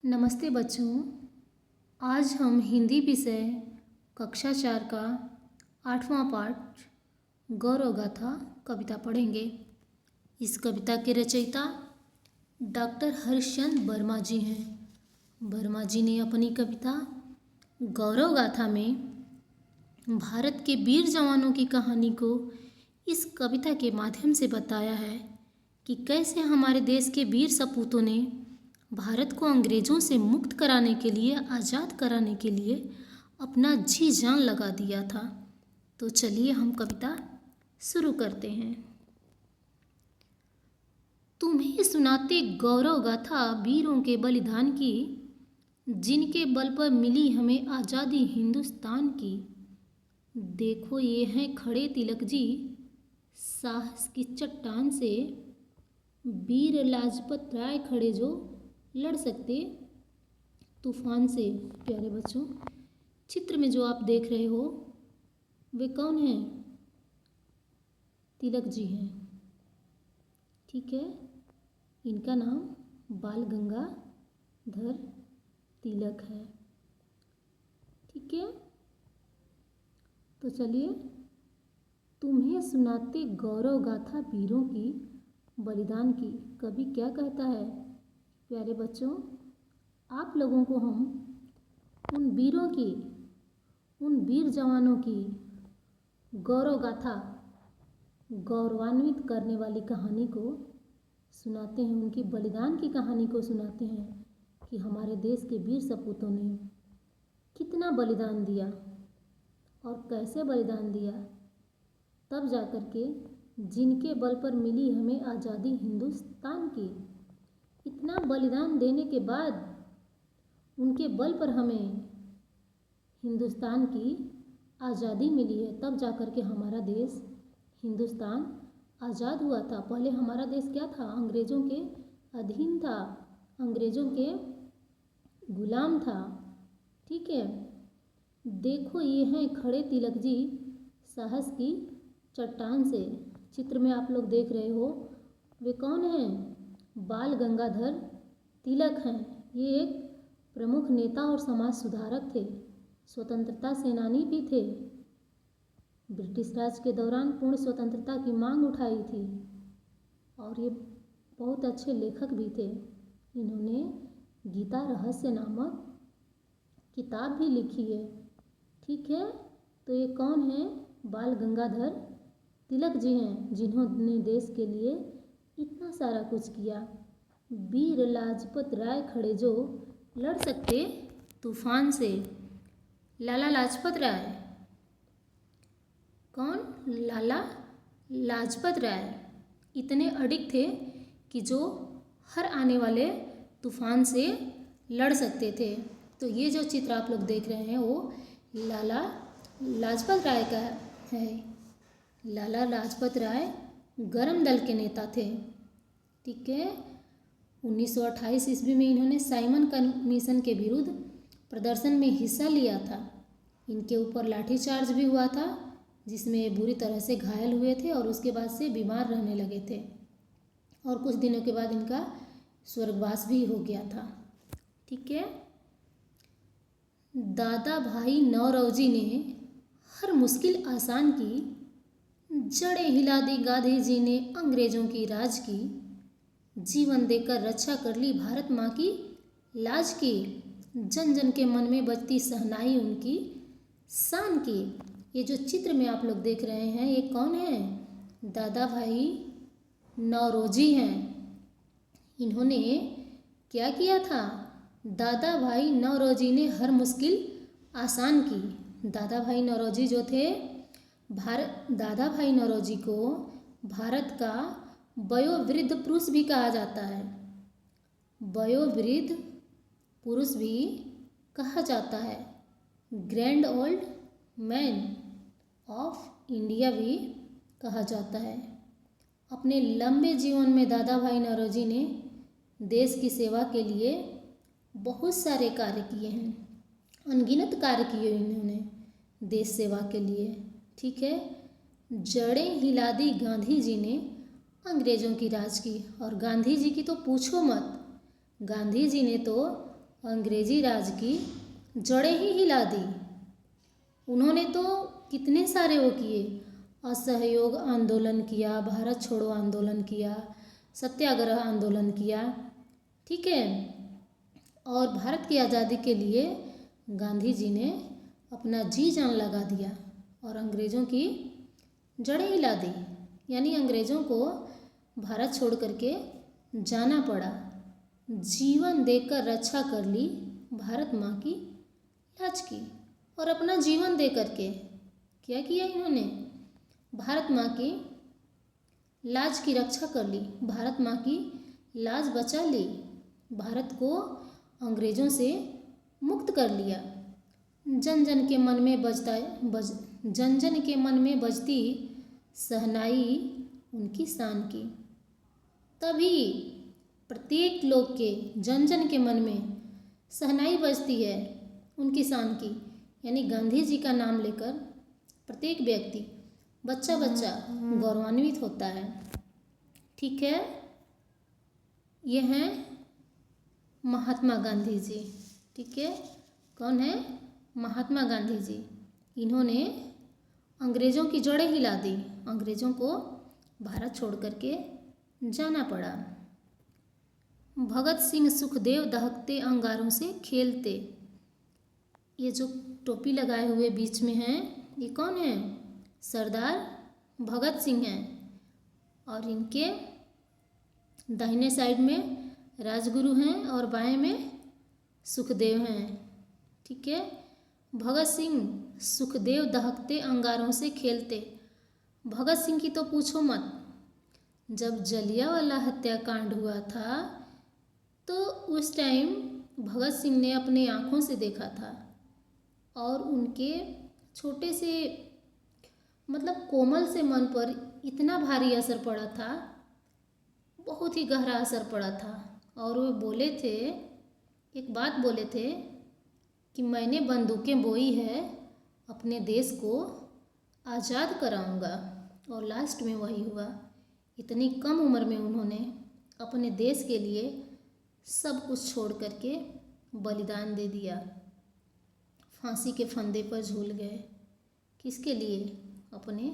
नमस्ते बच्चों। आज हम हिंदी विषय कक्षा 4 का 8वां पाठ गौरव गाथा कविता पढ़ेंगे। इस कविता के रचयिता डॉक्टर हरिश्चंद्र वर्मा जी हैं। वर्मा जी ने अपनी कविता गौरव गाथा में भारत के वीर जवानों की कहानी को इस कविता के माध्यम से बताया है कि कैसे हमारे देश के वीर सपूतों ने भारत को अंग्रेज़ों से मुक्त कराने के लिए, आज़ाद कराने के लिए अपना जी जान लगा दिया था। तो चलिए हम कविता शुरू करते हैं। तुम्हें सुनाते गौरव गाथा वीरों के बलिदान की, जिनके बल पर मिली हमें आज़ादी हिंदुस्तान की। देखो ये हैं खड़े तिलक जी, साहस की चट्टान से, वीर लाजपत राय खड़े जो लड़ सकते तूफान से। प्यारे बच्चों, चित्र में जो आप देख रहे हो वे कौन हैं? तिलक जी हैं। ठीक है, इनका नाम बाल गंगाधर तिलक है। ठीक है, तो चलिए तुम्हें सुनाते गौरव गाथा वीरों की बलिदान की। कवि क्या कहता है? प्यारे बच्चों, आप लोगों को हम उन वीरों की, उन वीर जवानों की गौरव गाथा, गौरवान्वित करने वाली कहानी को सुनाते हैं, उनकी बलिदान की कहानी को सुनाते हैं कि हमारे देश के वीर सपूतों ने कितना बलिदान दिया और कैसे बलिदान दिया, तब जाकर के जिनके बल पर मिली हमें आज़ादी हिंदुस्तान की। इतना बलिदान देने के बाद उनके बल पर हमें हिंदुस्तान की आज़ादी मिली है, तब जाकर के हमारा देश हिंदुस्तान आज़ाद हुआ था। पहले हमारा देश क्या था? अंग्रेज़ों के अधीन था, अंग्रेज़ों के गुलाम था। ठीक है, देखो ये हैं खड़े तिलक जी, साहस की चट्टान से। चित्र में आप लोग देख रहे हो वे कौन हैं? बाल गंगाधर तिलक हैं। ये एक प्रमुख नेता और समाज सुधारक थे, स्वतंत्रता सेनानी भी थे। ब्रिटिश राज के दौरान पूर्ण स्वतंत्रता की मांग उठाई थी और ये बहुत अच्छे लेखक भी थे। इन्होंने गीता रहस्य नामक किताब भी लिखी है। ठीक है, तो ये कौन है? बाल गंगाधर तिलक जी हैं, जिन्होंने देश के लिए इतना सारा कुछ किया। वीर लाजपत राय खड़े जो लड़ सकते तूफान से। लाला लाजपत राय कौन? लाला लाजपत राय इतने अडिग थे कि जो हर आने वाले तूफान से लड़ सकते थे। तो ये जो चित्र आप लोग देख रहे हैं वो लाला लाजपत राय का है। लाला लाजपत राय गरम दल के नेता थे। ठीक है, 1928 ईस्वी में इन्होंने साइमन कमीशन के विरुद्ध प्रदर्शन में हिस्सा लिया था। इनके ऊपर लाठीचार्ज भी हुआ था, जिसमें ये बुरी तरह से घायल हुए थे और उसके बाद से बीमार रहने लगे थे और कुछ दिनों के बाद इनका स्वर्गवास भी हो गया था। ठीक है, दादा भाई नौरोजी ने हर मुश्किल आसान की, जड़ें हिला दी गांधी जी ने अंग्रेज़ों की राज की, जीवन देकर रक्षा कर ली भारत माँ की लाज की, जन जन के मन में बजती सहनाई उनकी शान की। ये जो चित्र में आप लोग देख रहे हैं ये कौन है? दादा भाई नौरोजी हैं। इन्होंने क्या किया था? दादा भाई नौरोजी ने हर मुश्किल आसान की। दादा भाई नौरोजी जो थे, दादा भाई नौरोजी को भारत का वयोवृद्ध पुरुष भी कहा जाता है। वयोवृद्ध पुरुष भी कहा जाता है। Grand old man of India भी कहा जाता है। अपने लंबे जीवन में दादा भाई नौरोजी ने देश की सेवा के लिए बहुत सारे कार्य किए हैं, अनगिनत कार्य किए इन्होंने देश सेवा के लिए। ठीक है, जड़ें हिला दी गांधी जी ने अंग्रेज़ों की राज की, और गांधी जी की तो पूछो मत। गांधी जी ने तो अंग्रेजी राज की जड़ें ही हिला दी। उन्होंने तो कितने सारे वो किए, असहयोग आंदोलन किया, भारत छोड़ो आंदोलन किया, सत्याग्रह आंदोलन किया, ठीक है। और भारत की आज़ादी के लिए गांधी जी ने अपना जी जान लगा दिया और अंग्रेज़ों की जड़ें हिला दी। यानी अंग्रेज़ों को भारत छोड़ करके जाना पड़ा। जीवन देकर रक्षा कर ली भारत माँ की लाज की। और अपना जीवन दे करके क्या किया इन्होंने, भारत माँ की लाज की रक्षा कर ली, भारत माँ की लाज बचा ली, भारत को अंग्रेज़ों से मुक्त कर लिया। जन जन के मन में जन जन के मन में बजती शहनाई उनकी शान की। तभी प्रत्येक लोग के जन जन के मन में शहनाई बजती है उनकी शान की। यानी गांधी जी का नाम लेकर प्रत्येक व्यक्ति, बच्चा बच्चा गौरवान्वित होता है, ठीक है। ये हैं महात्मा गांधी जी, ठीक है। कौन है? महात्मा गांधी जी। इन्होंने अंग्रेज़ों की जड़ें हिला दी, अंग्रेज़ों को भारत छोड़ करके जाना पड़ा। भगत सिंह सुखदेव दहकते अंगारों से खेलते। ये जो टोपी लगाए हुए बीच में हैं, ये कौन है? सरदार भगत सिंह हैं। और इनके दाहिने साइड में राजगुरु हैं और बाएं में सुखदेव हैं, ठीक है। भगत सिंह सुखदेव दहकते अंगारों से खेलते। भगत सिंह की तो पूछो मत। जब जलियांवाला हत्याकांड हुआ था तो उस टाइम भगत सिंह ने अपने आँखों से देखा था और उनके छोटे से मतलब कोमल से मन पर इतना भारी असर पड़ा था, बहुत ही गहरा असर पड़ा था। और वो बोले थे, एक बात बोले थे कि मैंने बंदूकें बोई है, अपने देश को आज़ाद कराऊंगा। और लास्ट में वही हुआ। इतनी कम उम्र में उन्होंने अपने देश के लिए सब कुछ छोड़ करके बलिदान दे दिया, फांसी के फंदे पर झूल गए। किसके लिए? अपने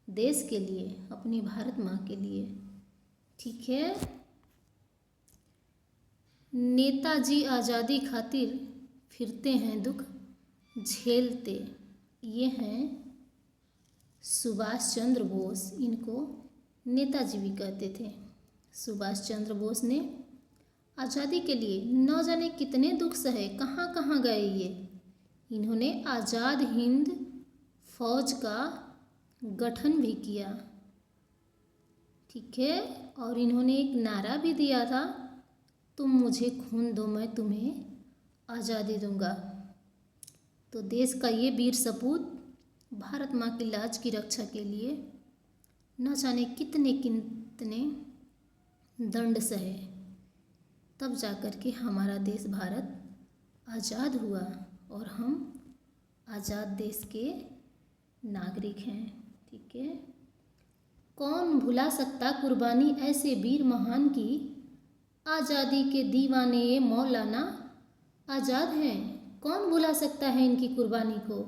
देश के लिए, अपनी भारत माँ के लिए, ठीक है। नेताजी आज़ादी खातिर फिरते हैं दुख झेलते। ये हैं सुभाष चंद्र बोस। इनको नेताजी भी कहते थे। सुभाष चंद्र बोस ने आज़ादी के लिए न जाने कितने दुख सहे, कहाँ कहाँ गए ये। इन्होंने आज़ाद हिंद फौज का गठन भी किया, ठीक है। और इन्होंने एक नारा भी दिया था, तुम मुझे खून दो मैं तुम्हें आज़ादी दूंगा। तो देश का ये वीर सपूत भारत माँ की लाज की रक्षा के लिए न जाने कितने कितने दंड सहे, तब जाकर के हमारा देश भारत आज़ाद हुआ और हम आज़ाद देश के नागरिक हैं, ठीक है। कौन भुला सकता कुर्बानी ऐसे वीर महान की, आज़ादी के दीवाने ये मौलाना आज़ाद हैं। कौन भुला सकता है इनकी कुर्बानी को?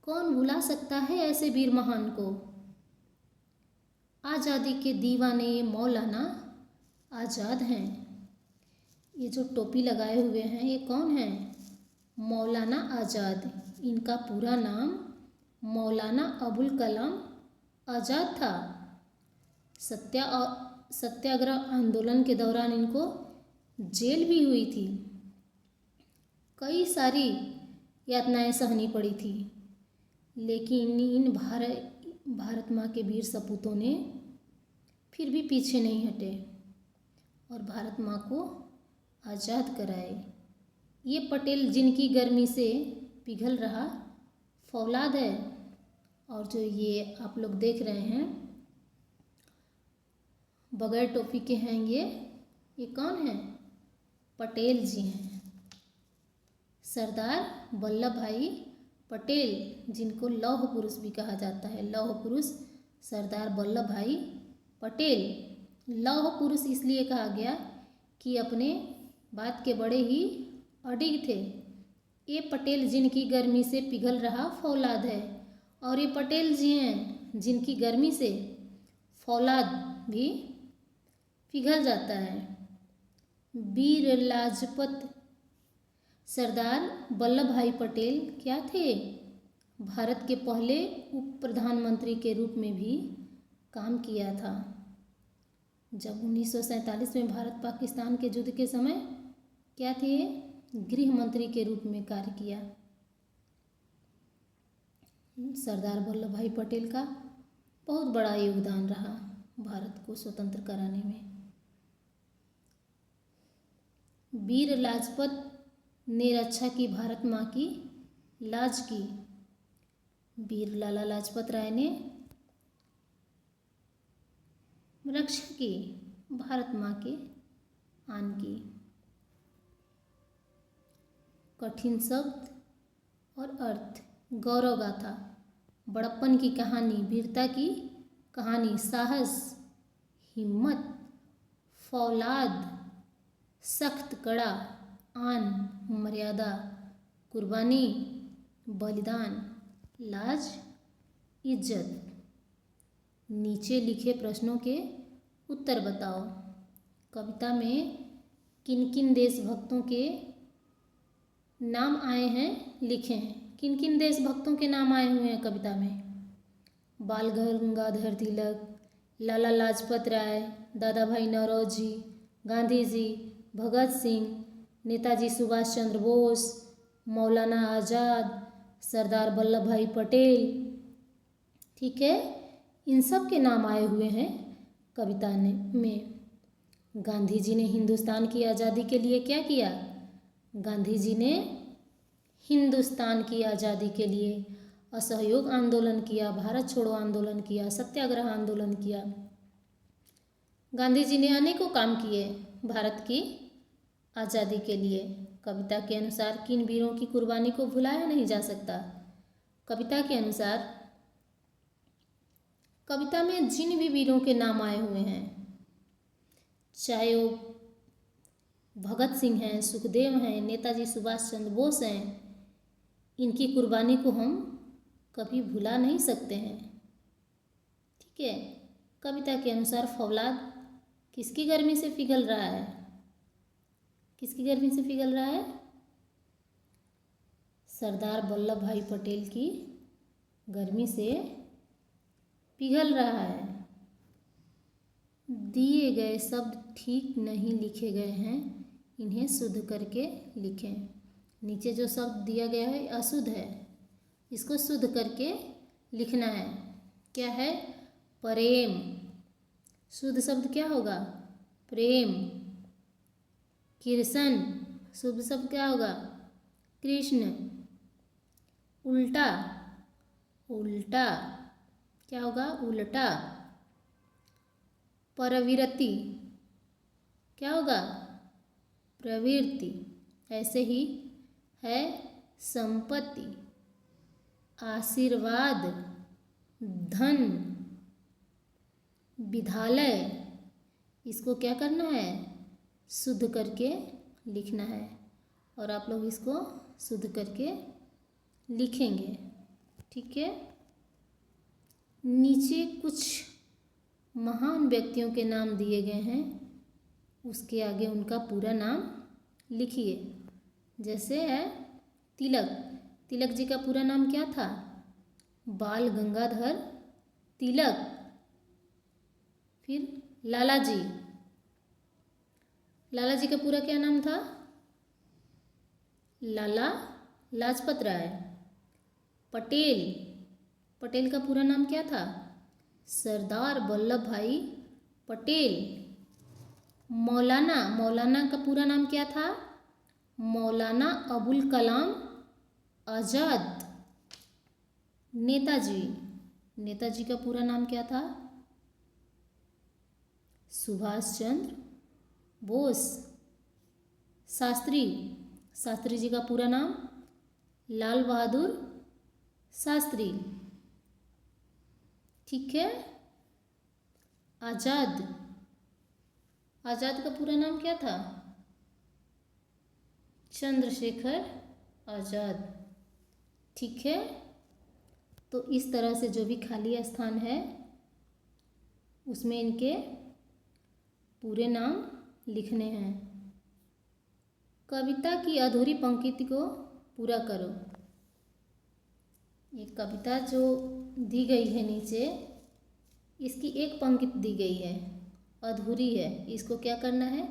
कौन भुला सकता है ऐसे वीर महान को? आज़ादी के दीवाने ये मौलाना आज़ाद हैं। ये जो टोपी लगाए हुए हैं ये कौन है? मौलाना आज़ाद। इनका पूरा नाम मौलाना अबुल कलाम आज़ाद था। सत्याग्रह आंदोलन के दौरान इनको जेल भी हुई थी, कई सारी यातनाएं सहनी पड़ी थी, लेकिन इन भारत माँ के वीर सपूतों ने फिर भी पीछे नहीं हटे और भारत माँ को आज़ाद कराए। ये पटेल जिनकी गर्मी से पिघल रहा फौलाद है। और जो ये आप लोग देख रहे हैं बगैर टोपी के हैं, ये कौन है? पटेल जी हैं। सरदार वल्लभ भाई पटेल, जिनको लौह पुरुष भी कहा जाता है। लौह पुरुष सरदार वल्लभ भाई पटेल। लौह पुरुष इसलिए कहा गया कि अपने बात के बड़े ही अडिग थे। ये पटेल जिनकी गर्मी से पिघल रहा फौलाद है। और ये पटेल जी हैं जिनकी गर्मी से फौलाद भी पिघल जाता है। वीर लाजपत सरदार वल्लभ भाई पटेल क्या थे? भारत के पहले उप प्रधानमंत्री के रूप में भी काम किया था। जब 1947 में भारत पाकिस्तान के युद्ध के समय क्या थे? गृह मंत्री के रूप में कार्य किया। सरदार वल्लभ भाई पटेल का बहुत बड़ा योगदान रहा भारत को स्वतंत्र कराने में। वीर लाजपत ने रक्षा की भारत माँ की लाज की। वीर लाला लाजपत राय ने रक्षा की भारत माँ के आन की। कठिन शब्द और अर्थ। गौरव गाथा, बड़प्पन की कहानी, वीरता की कहानी, साहस, हिम्मत, फौलाद, सख्त कड़ा, आन, मर्यादा, कुर्बानी, बलिदान, लाज, इज्जत। नीचे लिखे प्रश्नों के उत्तर बताओ। कविता में किन किन देशभक्तों के नाम आए हैं लिखें। किन किन देशभक्तों के नाम आए हुए हैं कविता में? बाल गंगाधर तिलक, लाला लाजपत राय, दादा भाई नौरोजी, गांधी जी, भगत सिंह, नेताजी सुभाष चंद्र बोस, मौलाना आज़ाद, सरदार वल्लभ भाई पटेल। ठीक है, इन सब के नाम आए हुए हैं कविता में। गांधी जी ने हिंदुस्तान की आज़ादी के लिए क्या किया? गांधी जी ने हिंदुस्तान की आज़ादी के लिए असहयोग आंदोलन किया, भारत छोड़ो आंदोलन किया, सत्याग्रह आंदोलन किया। गांधी जी ने अनेकों काम किए भारत की आज़ादी के लिए। कविता के अनुसार किन वीरों की कुर्बानी को भुलाया नहीं जा सकता? कविता के अनुसार कविता में जिन भी वीरों के नाम आए हुए हैं, चाहे वो भगत सिंह हैं, सुखदेव हैं, नेताजी सुभाष चंद्र बोस हैं, इनकी कुर्बानी को हम कभी भुला नहीं सकते हैं। ठीक है, कविता के अनुसार फौलाद किसकी गर्मी से पिघल रहा है? किसकी गर्मी से पिघल रहा है? सरदार वल्लभ भाई पटेल की गर्मी से पिघल रहा है। दिए गए शब्द ठीक नहीं लिखे गए हैं, इन्हें शुद्ध करके लिखें। नीचे जो शब्द दिया गया है अशुद्ध है, इसको शुद्ध करके लिखना है। क्या है? प्रेम। शुद्ध शब्द क्या होगा? प्रेम। कृष्ण, शुद्ध शब्द क्या होगा? कृष्ण। उल्टा, उल्टा क्या होगा? उल्टा। प्रवृत्ति क्या होगा? प्रवृत्ति। ऐसे ही है संपत्ति, आशीर्वाद, धन, विद्यालय। इसको क्या करना है? शुद्ध करके लिखना है और आप लोग इसको शुद्ध करके लिखेंगे। ठीक है, नीचे कुछ महान व्यक्तियों के नाम दिए गए हैं, उसके आगे उनका पूरा नाम लिखिए। जैसे है तिलक। तिलक जी का पूरा नाम क्या था? बाल गंगाधर तिलक। फिर लाला जी, लाला जी का पूरा क्या नाम था? लाला लाजपत राय। पटेल, पटेल का पूरा नाम क्या था? सरदार वल्लभ भाई पटेल। मौलाना, मौलाना का पूरा नाम क्या था? मौलाना अबुल कलाम आज़ाद। नेताजी, नेताजी का पूरा नाम क्या था? सुभाष चंद्र बोस। शास्त्री, शास्त्री जी का पूरा नाम लाल बहादुर शास्त्री। ठीक है, आज़ाद, आज़ाद का पूरा नाम क्या था? चंद्रशेखर आज़ाद। ठीक है, तो इस तरह से जो भी खाली स्थान है उसमें इनके पूरे नाम लिखने हैं। कविता की अधूरी पंक्ति को पूरा करो। ये कविता जो दी गई है नीचे, इसकी एक पंक्ति दी गई है, अधूरी है, इसको क्या करना है,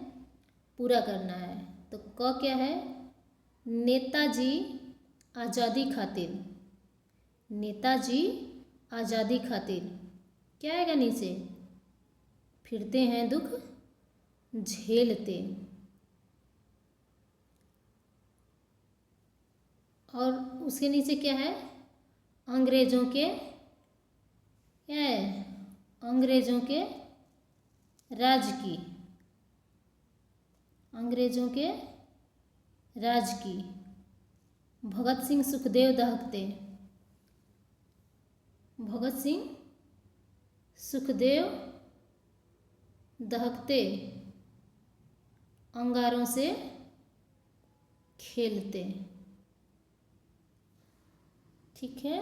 पूरा करना है। तो क क्या है, नेताजी आज़ादी खातिर। नेताजी आज़ादी खातिर क्या आएगा नीचे, फिरते हैं दुख झेलते। और उसके नीचे क्या है, अंग्रेजों के अंग्रेजों के राज की, अंग्रेजों के राज की। भगत सिंह सुखदेव दहकते, भगत सिंह सुखदेव दहकते अंगारों से खेलते। ठीक है।